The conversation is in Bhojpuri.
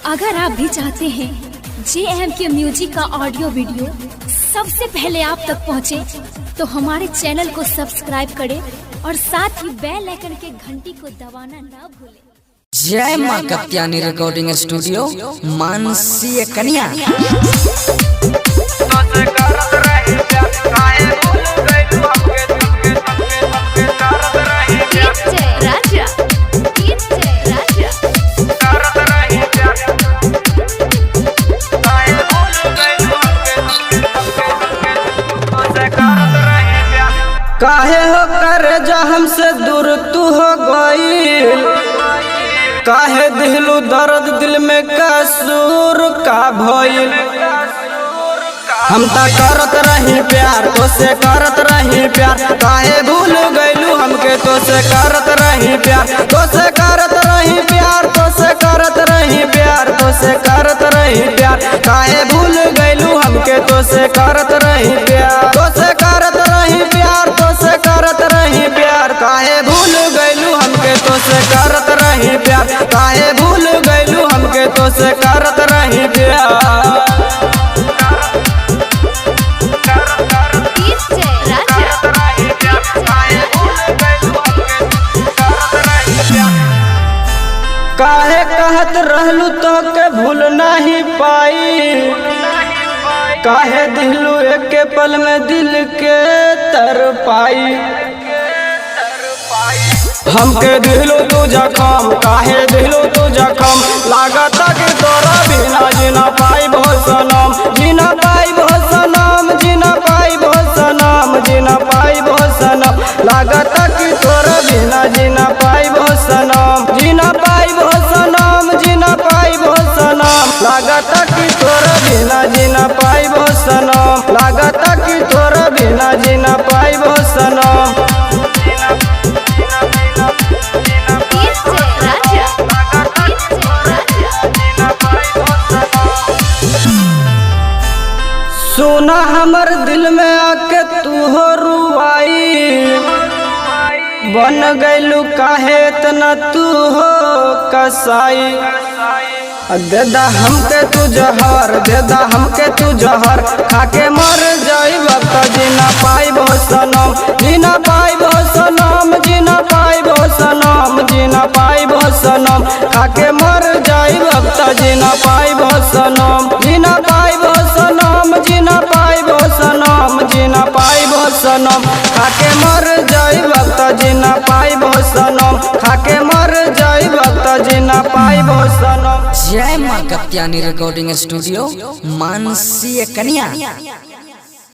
अगर आप भी चाहते हैं JM के म्यूजिक का ऑडियो वीडियो सबसे पहले आप तक पहुंचे, तो हमारे चैनल को सब्सक्राइब करें और साथ ही बेल आइकन के घंटी को दबाना ना भूलें। जय माँ कत्यानी रिकॉर्डिंग स्टूडियो मानसी कन्या। काहे हो कर जा हमसे दूर तू हो गई, काहे दिलू दर्द दिल में कसूर का भइल। हम ता करत रही प्यार तो से करत रही प्यार, काहे भूल गइलू हमके तो से करत रही प्यार, तो से करत रही प्यार, तो से करत रही प्यार, तो से करत रही प्यार, काहे भूल गइलू हमके तो से करत रही प्यार, तो से करत रही प्यार, तो से करत रही प्यार, काहे भूल गइलू हमके तो से करत रही प्यार, काहे भूल गइलू हमके तो से करत रही प्यार। काहे कहत रहलू तो के भूल नहीं पाई, काहे दिलू एक पल में दिल के तर पाई। हमके दिलू तू जखम, काहे दिलू तू जखम, लागत कि तोरा बिना जीना पाई बहुत सनम, जीना पाई बहुत सनम, जीना पाई बहुत सनम, जीना पाई बहुत सनम, लागत कि तोरा बिना जीना पाई बहुत सनम, जीना पाई बहुत सनम, जीना पाई बहुत सनम, लागत कि तोरा बिना जीना पाई बहुत सनम, लागत कि तोरा बिना जीना पाई बहुत सनम। सोना हमर दिल में आके तू हो रुआई, बन गइलू काहे इतना तू हो कसाई। देदा हमके तू जहर, देदा हमके तू जहर, खाके मर जाई वक्त जीना पाई बहुत सनम, जीना पाई बहुत सनम, जीना पाई बहुत सनम, जीना पाई बहुत सनम, खाके मर जाई वक्त जीना पाई बहुत सनम, जीना पाई बहुत सनम, जीना पाई बहुत सनम, जीना पाई बहुत सनम, खाके मर जाई वक्त जीना पाई बहुत सनम, खाके मर जाई वक्त जीना पाई बहुत सनम। जय माँ कत्यानी रिकॉर्डिंग स्टूडियो मानसी कन्या।